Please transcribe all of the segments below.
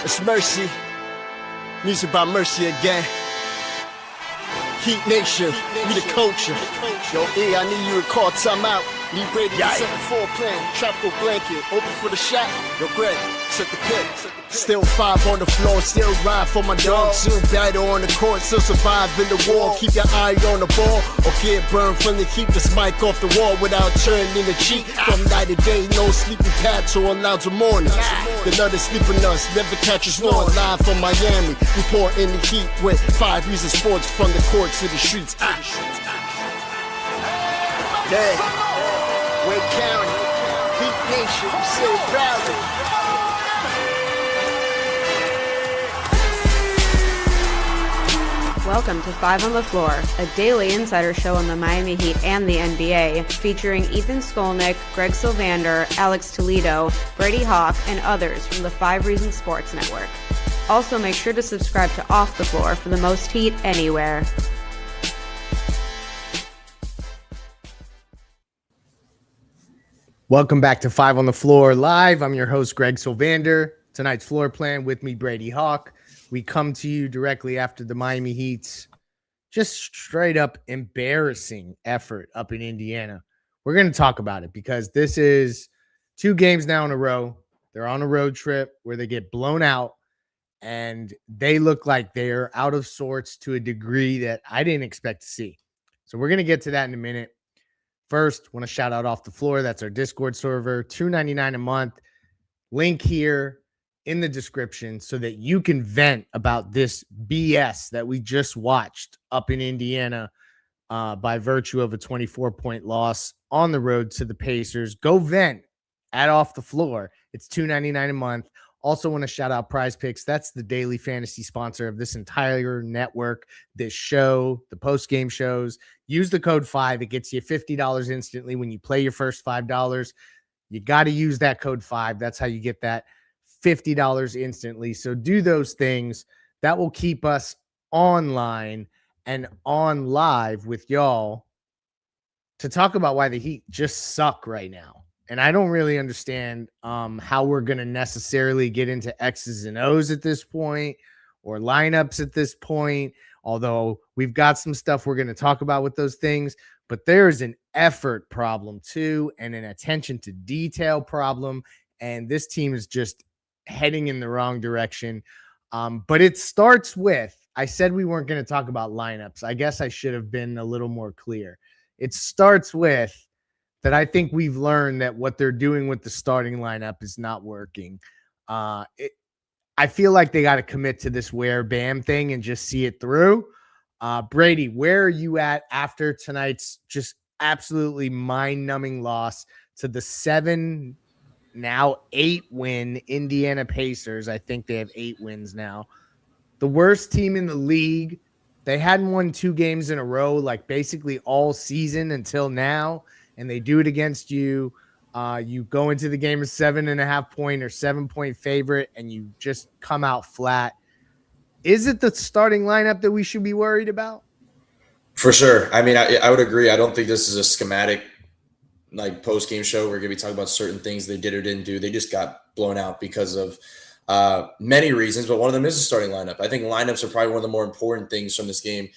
It's Mercy. Music by Mercy again. Heat Nation, we the culture. Yo, E, I need you to call timeout. Need Brady to set the floor plan. Tropical blanket, open for the shot. Yo, Greg, set the pick. Still 5 on the floor, still ride for my dog. Still battle on the court, still survive in the war. Keep your eye on the ball, or get burned from the keep this mic off the wall without turning the cheek. From night to day, no sleeping paths or allowed to morning. The nut is sleeping us, never catch us on. Live from Miami, report in the heat with 5 Reasons Sports from the courts to the streets. Yeah, Wake County, Heat Nation, we still proud. Welcome to 5 on the Floor, a daily insider show on the Miami Heat and the NBA, featuring Ethan Skolnick, Greg Sylvander, Alex Toledo, Brady Hawk, and others from the 5 Reasons Sports Network. Also, make sure to subscribe to Off the Floor for the most heat anywhere. Welcome back to 5 on the Floor Live. I'm your host, Greg Sylvander. Tonight's floor plan with me, Brady Hawk. We come to you directly after the Miami Heat's just straight up embarrassing effort up in Indiana. We're going to talk about it because this is 2 games now in a row. They're on a road trip where they get blown out, and they look like they're out of sorts to a degree that I didn't expect to see. So we're going to get to that in a minute. First, want to shout out Off the Floor. That's our Discord server, $2.99 a month. Link here in the description so that you can vent about this BS that we just watched up in Indiana by virtue of a 24-point loss on the road to the Pacers. Go vent at Off the Floor. It's $2.99 a month. Also want to shout out Prize Picks. That's the daily fantasy sponsor of this entire network, this show, the post-game shows. Use the code 5. It gets you $50 instantly when you play your first $5. You got to use that code 5. That's how you get that $50 instantly. So do those things. That will keep us online and on live with y'all to talk about why the Heat just suck right now. And I don't really understand how we're going to necessarily get into X's and O's at this point or lineups at this point, although we've got some stuff we're going to talk about with those things. But there's an effort problem too, and an attention to detail problem. And this team is just heading in the wrong direction. But it starts with, I said we weren't going to talk about lineups. I guess I should have been a little more clear. It starts with that I think we've learned that what they're doing with the starting lineup is not working. I feel like they got to commit to this wear Bam thing and just see it through. Brady, where are you at after tonight's just absolutely mind-numbing loss to the 7, now 8-win Indiana Pacers? I think they have 8 wins now. The worst team in the league. They hadn't won 2 games in a row, like basically all season until now. And they do it against you. You go into the game a 7.5 point or 7-point favorite, and you just come out flat. Is it the starting lineup that we should be worried about? For sure. I mean, I would agree. I don't think this is a schematic like post-game show. We're going to be talking about certain things they did or didn't do. They just got blown out because of many reasons, but one of them is the starting lineup. I think lineups are probably one of the more important things from this game.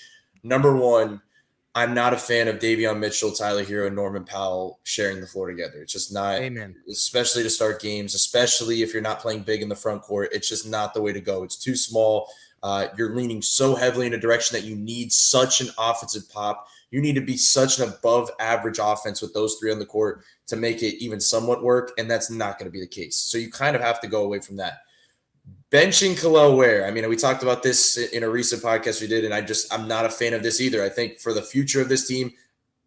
Number one, I'm not a fan of Davion Mitchell, Tyler Hero, and Norman Powell sharing the floor together. It's just not, Amen. Especially to start games, especially if you're not playing big in the front court. It's just not the way to go. It's too small. You're leaning so heavily in a direction that you need such an offensive pop. You need to be such an above-average offense with those 3 on the court to make it even somewhat work, and that's not going to be the case. So you kind of have to go away from that. Benching Kel'el Ware. I mean, we talked about this in a recent podcast we did, and I'm not a fan of this either. I think for the future of this team,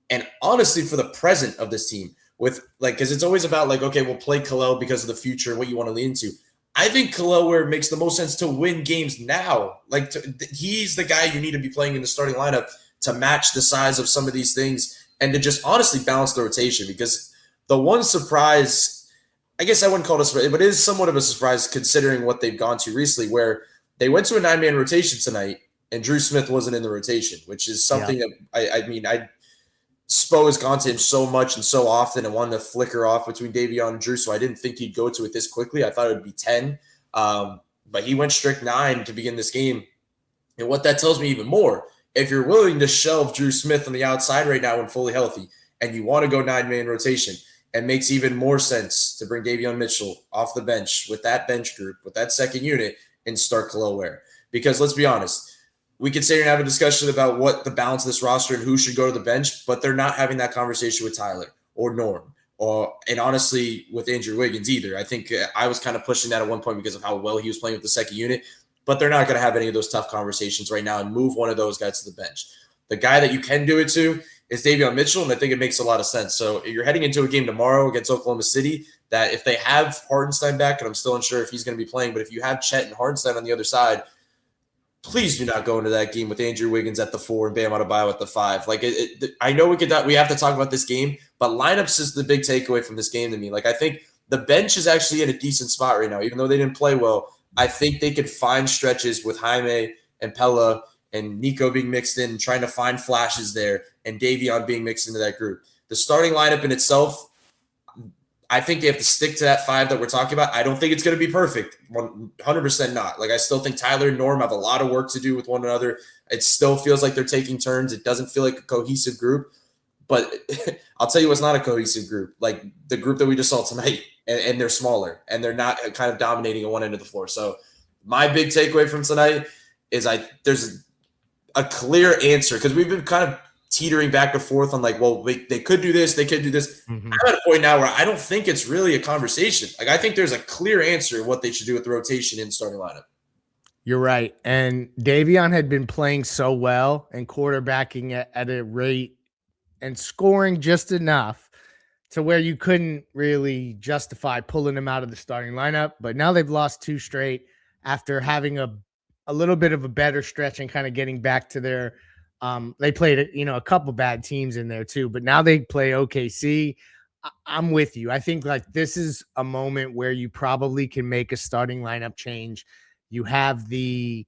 and honestly for the present of this team, with like, because it's always about like, okay, we'll play Kel'el because of the future and what you want to lean into. I think Kel'el Ware makes the most sense to win games now. Like he's the guy you need to be playing in the starting lineup to match the size of some of these things and to just honestly balance the rotation. Because the one surprise, I guess I wouldn't call it a surprise, but it is somewhat of a surprise considering what they've gone to recently, where they went to a 9-man rotation tonight and Drew Smith wasn't in the rotation, which is something that Spo has gone to him so much and so often and wanted to flicker off between Davion and Drew, so I didn't think he'd go to it this quickly. I thought it would be 10. but he went strict 9 to begin this game. And what that tells me even more, if you're willing to shelve Drew Smith on the outside right now when fully healthy, and you want to go 9-man rotation, it makes even more sense to bring Davion Mitchell off the bench with that bench group, with that second unit, and start Khalil Ware. Because let's be honest, we could sit here and have a discussion about what the balance of this roster and who should go to the bench, but they're not having that conversation with Tyler or Norm, and honestly with Andrew Wiggins either. I think I was kind of pushing that at one point because of how well he was playing with the second unit, but they're not going to have any of those tough conversations right now and move one of those guys to the bench. The guy that you can do it to is Davion Mitchell, and I think it makes a lot of sense. So you're heading into a game tomorrow against Oklahoma City that if they have Hardenstein back, and I'm still unsure if he's going to be playing, but if you have Chet and Hardenstein on the other side, please do not go into that game with Andrew Wiggins at the 4 and Bam Adebayo at the 5. Like, I know we have to talk about this game, but lineups is the big takeaway from this game to me. Like, I think the bench is actually in a decent spot right now, even though they didn't play well. I think they could find stretches with Jaime and Pella and Nico being mixed in and trying to find flashes there and Davion being mixed into that group. The starting lineup in itself, I think they have to stick to that 5 that we're talking about. I don't think it's going to be perfect. 100% not. Like, I still think Tyler and Norm have a lot of work to do with one another. It still feels like they're taking turns. It doesn't feel like a cohesive group. But I'll tell you what's not a cohesive group. Like the group that we just saw tonight, and they're smaller, and they're not kind of dominating at one end of the floor. So my big takeaway from tonight is there's a clear answer, because we've been kind of teetering back and forth on like, well, they could do this, they could do this. Mm-hmm. I'm at a point now where I don't think it's really a conversation. Like, I think there's a clear answer of what they should do with the rotation in starting lineup. You're right. And Davion had been playing so well and quarterbacking at a rate and scoring just enough to where you couldn't really justify pulling him out of the starting lineup. But now they've lost 2 straight after having a little bit of a better stretch and kind of getting back to their they played, a couple bad teams in there too, but now they play OKC. I'm with you. I think like this is a moment where you probably can make a starting lineup change. You have the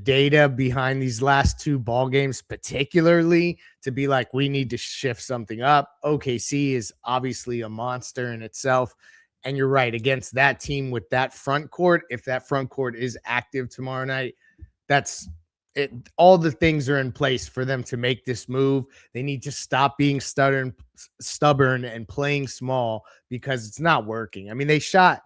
data behind these last 2 ball games, particularly to be like, we need to shift something up. OKC is obviously a monster in itself. And you're right, against that team with that front court, if that front court is active tomorrow night, that's it. All the things are in place for them to make this move. They need to stop being stubborn and playing small, because it's not working. I mean, they shot.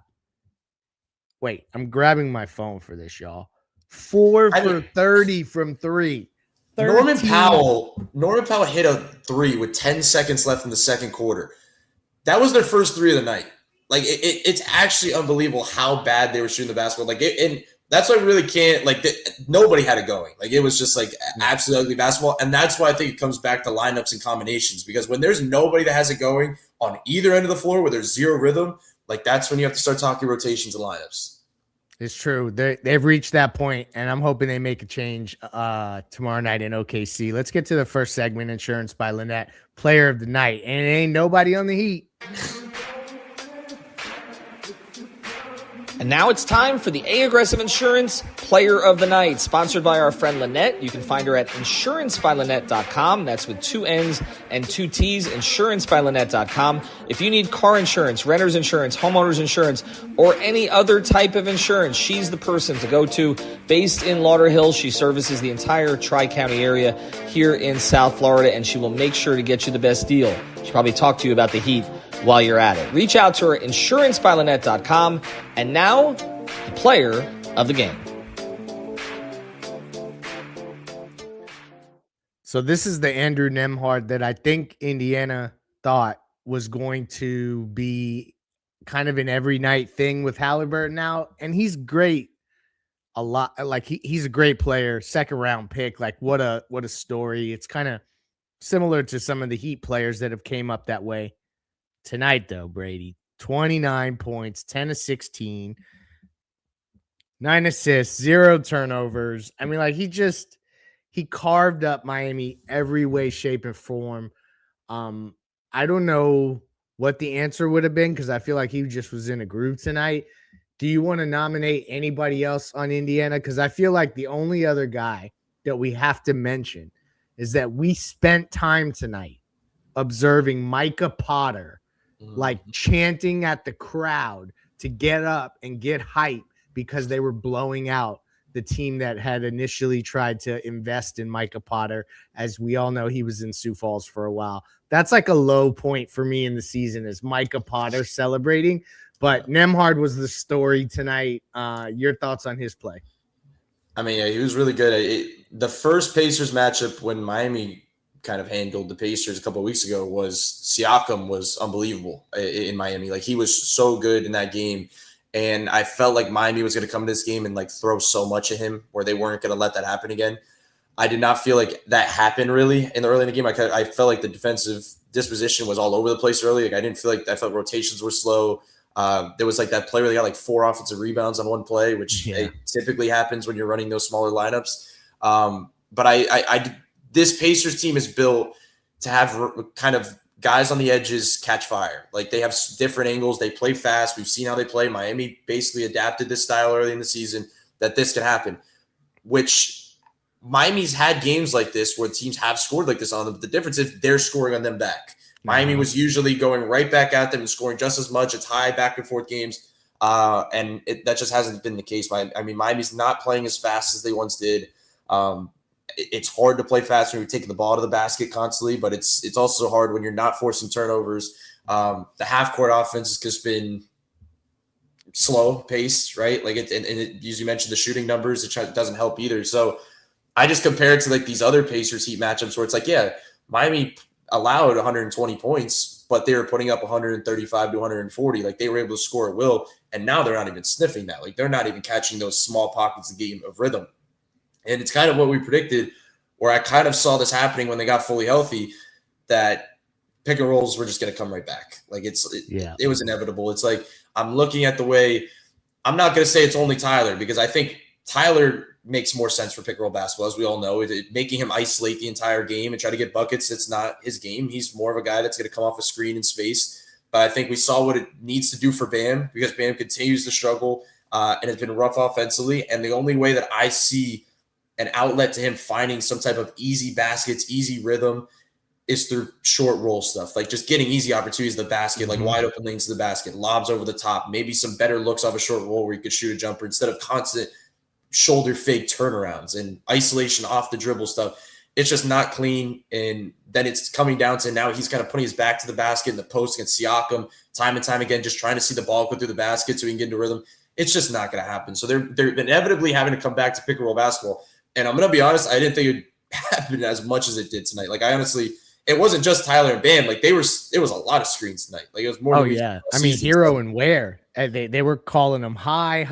Wait, I'm grabbing my phone for this, y'all. 4 for 30 from 3. Norman Powell hit a 3 with 10 seconds left in the second quarter. That was their first 3 of the night. Like, it's actually unbelievable how bad they were shooting the basketball. Like, and that's why I really can't, like, nobody had it going. Like, it was just like absolutely ugly basketball. And that's why I think it comes back to lineups and combinations, because when there's nobody that has it going on either end of the floor where there's zero rhythm, like, that's when you have to start talking rotations and lineups. It's true. They've reached that point, and I'm hoping they make a change tomorrow night in OKC. Let's get to the first segment, Insurance by Lynette, player of the night. And it ain't nobody on the Heat. And now it's time for the A-Aggressive Insurance Player of the Night, sponsored by our friend Lynette. You can find her at insurancebylynette.com. That's with 2 N's and 2 T's, insurancebylynette.com. If you need car insurance, renter's insurance, homeowner's insurance, or any other type of insurance, she's the person to go to. Based in Lauderhill, she services the entire Tri-County area here in South Florida, and she will make sure to get you the best deal. She'll probably talk to you about the Heat while you're at it. Reach out to her, insurancebylynette.com. And now, the player of the game. So this is the Andrew Nembhard that I think Indiana thought was going to be kind of an every night thing with Halliburton now. And he's great. A lot. Like he's a great player, 2nd round pick. Like what a story. It's kind of similar to some of the Heat players that have came up that way. Tonight, though, Brady, 29 points, 10 of 16, 9 assists, 0 turnovers. I mean, like he carved up Miami every way, shape, and form. I don't know what the answer would have been, because I feel like he just was in a groove tonight. Do you want to nominate anybody else on Indiana? Because I feel like the only other guy that we have to mention is that we spent time tonight observing Micah Potter, like chanting at the crowd to get up and get hype because they were blowing out the team that had initially tried to invest in Micah Potter. As we all know, he was in Sioux Falls for a while. That's like a low point for me in the season, is Micah Potter celebrating. But Nembhard was the story tonight. Your thoughts on his play? I mean, yeah, he was really good. The first Pacers matchup when Miami kind of handled the Pacers a couple of weeks ago was Siakam was unbelievable in Miami. Like, he was so good in that game. And I felt like Miami was going to come to this game and like throw so much at him where they weren't going to let that happen again. I did not feel like that happened really in the early in the game. I felt like the defensive disposition was all over the place early. Like, I felt rotations were slow. There was like that play where they got like 4 offensive rebounds on one play, which typically happens when you're running those smaller lineups. But this Pacers team is built to have kind of guys on the edges catch fire. Like, they have different angles. They play fast. We've seen how they play. Miami basically adapted this style early in the season that this could happen, which Miami's had games like this where teams have scored like this on them. But the difference is they're scoring on them back. Miami was usually going right back at them and scoring just as much. It's high back and forth games. That just hasn't been the case. Miami's not playing as fast as they once did. It's hard to play fast when you're taking the ball to the basket constantly, but it's also hard when you're not forcing turnovers. The half court offense has just been slow paced, right? Like and as you mentioned, the shooting numbers, it doesn't help either. So I just compare it to like these other Pacers Heat matchups where it's like, yeah, Miami allowed 120 points, but they were putting up 135 to 140. Like, they were able to score at will, and now they're not even sniffing that. Like, they're not even catching those small pockets of game of rhythm. And it's kind of what we predicted, where I kind of saw this happening when they got fully healthy, that pick and rolls were just going to come right back. Like, it was inevitable. It's like, I'm looking at the way, I'm not going to say it's only Tyler, because I think Tyler makes more sense for pick and roll basketball, as we all know. Making him isolate the entire game and try to get buckets, it's not his game. He's more of a guy that's going to come off a screen in space. But I think we saw what it needs to do for Bam, because Bam continues to struggle and has been rough offensively. And the only way that I see an outlet to him finding some type of easy baskets, easy rhythm, is through short roll stuff, like just getting easy opportunities to the basket, like wide open lanes to the basket, lobs over the top, maybe some better looks off a short roll where you could shoot a jumper instead of constant shoulder fake turnarounds and isolation off the dribble stuff. It's just not clean. And then it's coming down to now he's kind of putting his back to the basket in the post against Siakam time and time again, just trying to see the ball go through the basket so he can get into rhythm. It's just not going to happen. So they're inevitably having to come back to pick and roll basketball. And I'm going to be honest, I didn't think it would happen as much as it did tonight. Like, I honestly, it wasn't just Tyler and Bam. Like, it was a lot of screens tonight. Like, it was more. Oh yeah, I mean, Hero and Ware. They were calling them high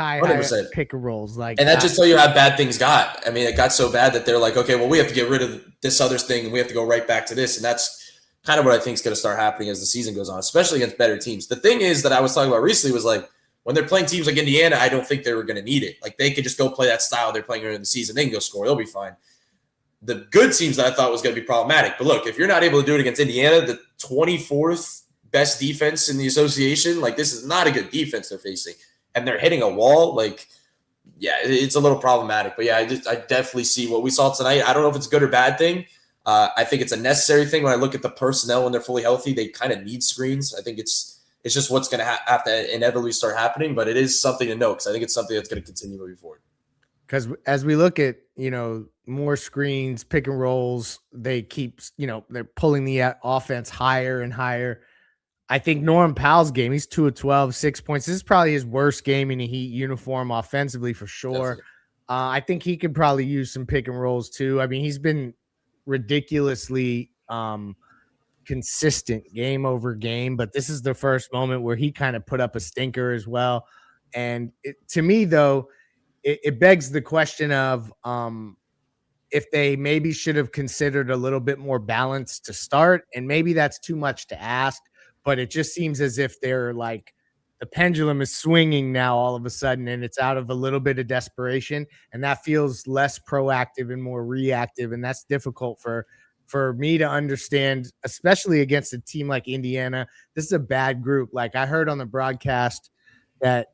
pick and rolls, like, and that just tell you how bad things got. I mean, it got so bad that they're like, okay, well, we have to get rid of this other thing and we have to go right back to this. And that's kind of what I think is going to start happening as the season goes on, especially against better teams. The thing is that I was talking about recently was like, when they're playing teams like Indiana, I don't think they were going to need it. Like, they could just go play that style they're playing during the season. They can go score. They'll be fine. The good teams that I thought was going to be problematic. But look, if you're not able to do it against Indiana, the 24th best defense in the association, like, this is not a good defense they're facing. And they're hitting a wall. Like, yeah, it's a little problematic. But yeah, I definitely see what we saw tonight. I don't know if it's a good or bad thing. I think it's a necessary thing. When I look at the personnel when they're fully healthy, they kind of need screens. I think it's just what's going to have to inevitably start happening. But it is something to note, because I think it's something that's going to continue moving forward. Because as we look at, more screens, pick and rolls, they keep, they're pulling the offense higher and higher. I think Norm Powell's game, he's 2 of 12, 6 points. This is probably his worst game in a Heat uniform offensively for sure. I think he could probably use some pick and rolls too. I mean, he's been ridiculously consistent game over game, but this is the first moment where he kind of put up a stinker as well. And to me, though, it begs the question of if they maybe should have considered a little bit more balance to start, and maybe that's too much to ask, but it just seems as if they're like, the pendulum is swinging now all of a sudden, and it's out of a little bit of desperation, and that feels less proactive and more reactive, and that's difficult for me to understand, especially against a team like Indiana. This is a bad group. Like, I heard on the broadcast that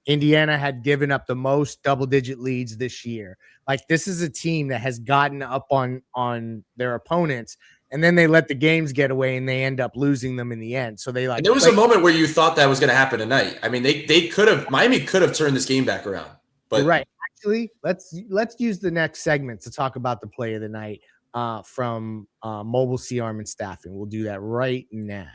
Indiana had given up the most double-digit leads this year. Like, this is a team that has gotten up on their opponents and then they let the games get away and they end up losing them in the end. So they And there was a moment where you thought that was going to happen tonight. I mean, Miami could have turned this game back around. But you're right. Actually, let's use the next segment to talk about the play of the night from Mobile C Arm and Staffing. We'll do that right now.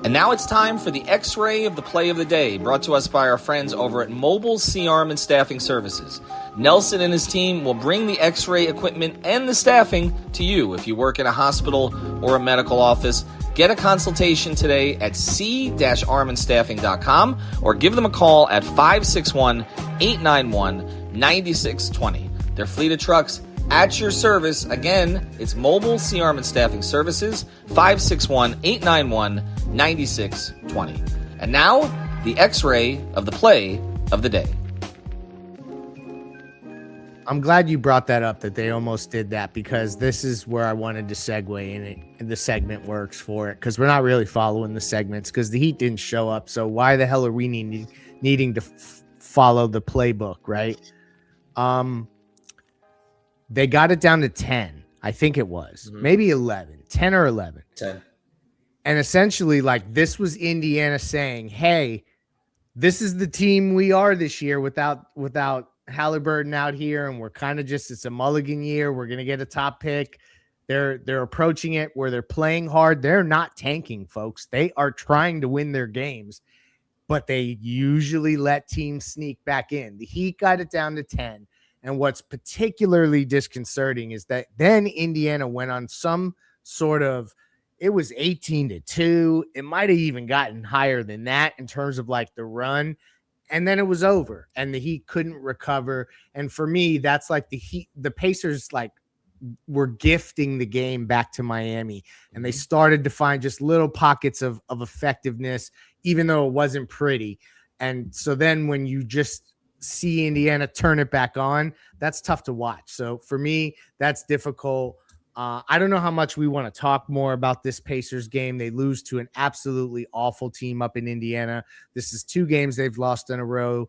And now it's time for the X-Ray of the Play of the Day, brought to us by our friends over at Mobile C-Arm and Staffing Services. Nelson and his team will bring the X-ray equipment and the staffing to you. If you work in a hospital or a medical office, get a consultation today at c-armandstaffing.com or give them a call at 561-891-9620. Their fleet of trucks at your service. Again, it's Mobile C-Arm and Staffing Services, 561-891-9620. And now, the X-Ray of the Play of the Day. I'm glad you brought that up, that they almost did that, because this is where I wanted to segue in it, and the segment works for it, because we're not really following the segments because the Heat didn't show up. So why the hell are we needing to follow the playbook, right? They got it down to 10. I think it was maybe 11, 10 or 11. 10. And essentially, like, this was Indiana saying, hey, this is the team we are this year without Halliburton out here. And we're kind of just, it's a mulligan year. We're going to get a top pick. They're approaching it where they're playing hard. They're not tanking, folks. They are trying to win their games, but they usually let teams sneak back in. The Heat got it down to 10. And what's particularly disconcerting is that then Indiana went on some sort of, it was 18-2. It might have even gotten higher than that in terms of like the run. And then it was over and the Heat couldn't recover. And for me, that's like the Pacers like were gifting the game back to Miami, and they started to find just little pockets of effectiveness, even though it wasn't pretty. And so then when you just see Indiana turn it back on, that's tough to watch. So for me, that's difficult. I don't know how much we want to talk more about this Pacers game. They lose to an absolutely awful team up in Indiana. This is 2 games they've lost in a row.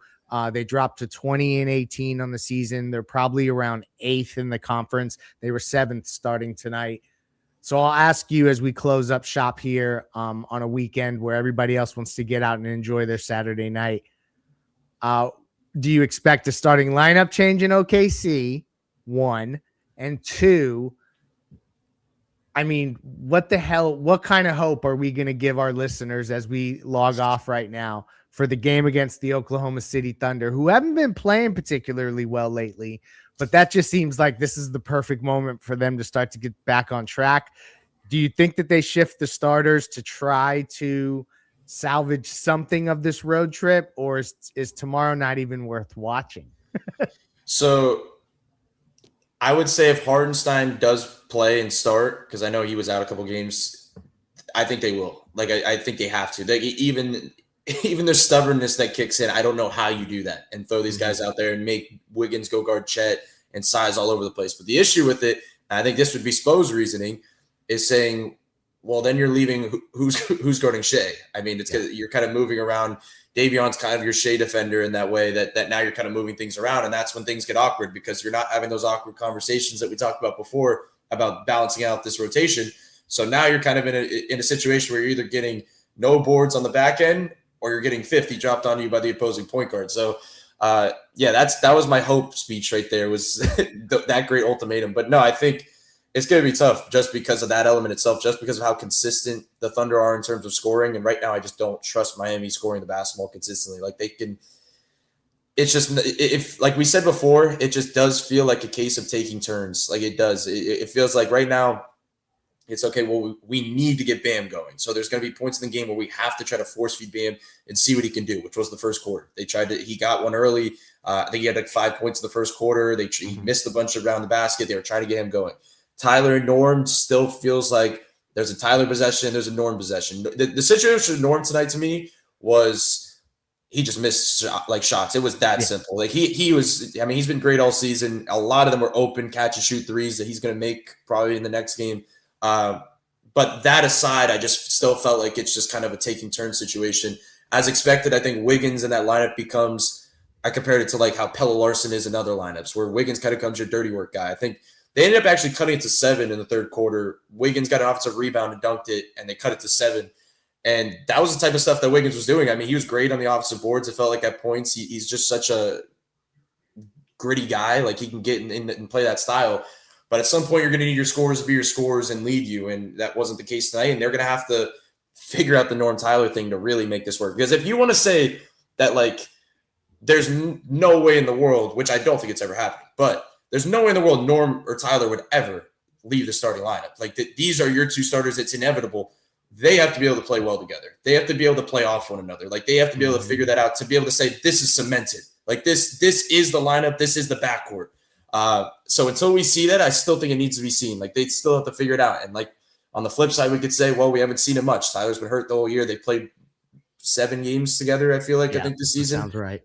They dropped to 20-18 on the season. They're probably around 8th in the conference. They were 7th starting tonight. So I'll ask you as we close up shop here on a weekend where everybody else wants to get out and enjoy their Saturday night. Do you expect a starting lineup change in OKC? 1. And 2, I mean, what the hell, what kind of hope are we going to give our listeners as we log off right now for the game against the Oklahoma City Thunder, who haven't been playing particularly well lately, but that just seems like this is the perfect moment for them to start to get back on track. Do you think that they shift the starters to try to salvage something of this road trip, or is tomorrow not even worth watching? So I would say if Hardenstein does play and start, because I know he was out a couple games, I think they will. Like, I think they have to. Even their stubbornness that kicks in, I don't know how you do that and throw these guys out there and make Wiggins go guard Chet and size all over the place. But the issue with it, and I think this would be Spo's reasoning, is saying, well, then you're leaving who's guarding Shea. I mean, you're kind of moving around. Davion's kind of your Shea defender in that way that now you're kind of moving things around. And that's when things get awkward, because you're not having those awkward conversations that we talked about before about balancing out this rotation. So now you're kind of in a situation where you're either getting no boards on the back end or you're getting 50 dropped on you by the opposing point guard. So that was my hope speech right there, was that great ultimatum. But no, I think it's going to be tough just because of that element itself, just because of how consistent the Thunder are in terms of scoring. And right now, I just don't trust Miami scoring the basketball consistently. Like, they can, it's just, if like we said before, it just does feel like a case of taking turns. Like, it does. It feels like right now it's okay. Well, we need to get Bam going. So there's going to be points in the game where we have to try to force feed Bam and see what he can do, which was the first quarter. He got one early. I think he had like 5 points in the first quarter. He missed a bunch around the basket. They were trying to get him going. Tyler and Norm still feels like there's a Tyler possession, there's a Norm possession. The situation with Norm tonight to me was he just missed shots. It was that simple. Like he was, I mean, he's been great all season. A lot of them were open catch and shoot threes that he's going to make probably in the next game. But that aside, I just still felt like it's just kind of a taking turn situation. As expected, I think Wiggins in that lineup becomes, I compared it to like how Pelle Larsson is in other lineups, where Wiggins kind of becomes your dirty work guy. I think They ended up actually cutting it to 7 in the third quarter. Wiggins got an offensive rebound and dunked it, and they cut it to 7. And that was the type of stuff that Wiggins was doing. I mean, he was great on the offensive boards. It felt like at points he's just such a gritty guy. Like he can get in and play that style. But at some point, you're going to need your scorers to be your scorers and lead you. And that wasn't the case tonight. And they're going to have to figure out the Norm Tyler thing to really make this work. Because if you want to say that, like, there's no way in the world, which I don't think it's ever happened, but there's no way in the world Norm or Tyler would ever leave the starting lineup. Like, these are your two starters. It's inevitable. They have to be able to play well together. They have to be able to play off one another. Like, they have to be able to figure that out, to be able to say, this is cemented. Like, this is the lineup. This is the backcourt. So until we see that, I still think it needs to be seen. Like, they still have to figure it out. And like on the flip side, we could say, well, we haven't seen it much. Tyler's been hurt the whole year. They played 7 games together, I feel like, I think this season. Sounds right.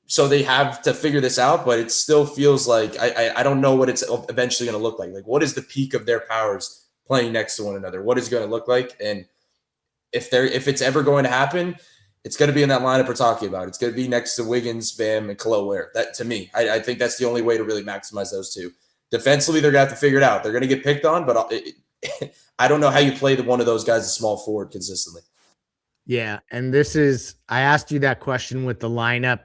So they have to figure this out, but it still feels like I don't know what it's eventually going to look like. Like, what is the peak of their powers playing next to one another? What is it going to look like? And if it's ever going to happen, it's going to be in that lineup we're talking about. It's going to be next to Wiggins, Bam, and Khalil Ware. That, to me, I think that's the only way to really maximize those two. Defensively, they're going to have to figure it out. They're going to get picked on, but I don't know how you play one of those guys, a small forward, consistently. Yeah, and I asked you that question with the lineup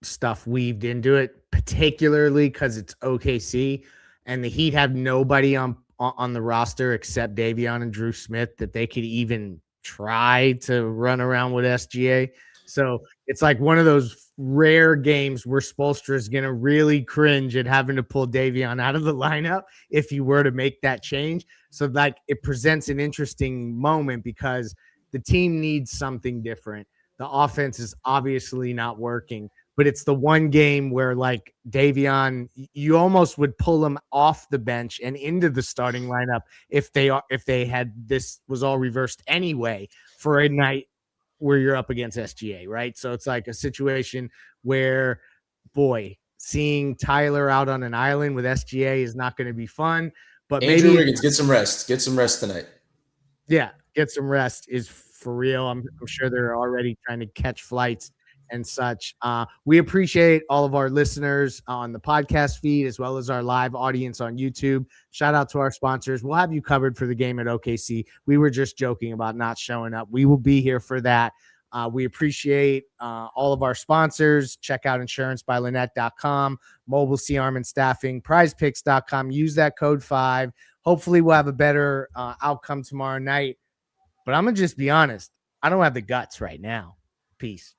stuff weaved into it, particularly because it's OKC, and the Heat have nobody on the roster except Davion and Drew Smith that they could even try to run around with SGA. So it's like one of those rare games where Spoelstra is going to really cringe at having to pull Davion out of the lineup if you were to make that change. So like it presents an interesting moment because the team needs something different. The offense is obviously not working, but it's the one game where like Davion, you almost would pull him off the bench and into the starting lineup if they had this was all reversed anyway for a night where you're up against SGA, right? So it's like a situation where, boy, seeing Tyler out on an island with SGA is not going to be fun. But Andrew maybe Wiggins, get some rest. Get some rest tonight. Yeah, get some rest is for real. I'm sure they're already trying to catch flights and such. We appreciate all of our listeners on the podcast feed as well as our live audience on YouTube. Shout out to our sponsors. We'll have you covered for the game at OKC. We were just joking about not showing up. We will be here for that. We appreciate all of our sponsors. Check out insurancebylynette.com, Mobile C Arm and Staffing, prizepicks.com. Use that code 5. Hopefully we'll have a better outcome tomorrow night. But I'm going to just be honest. I don't have the guts right now. Peace.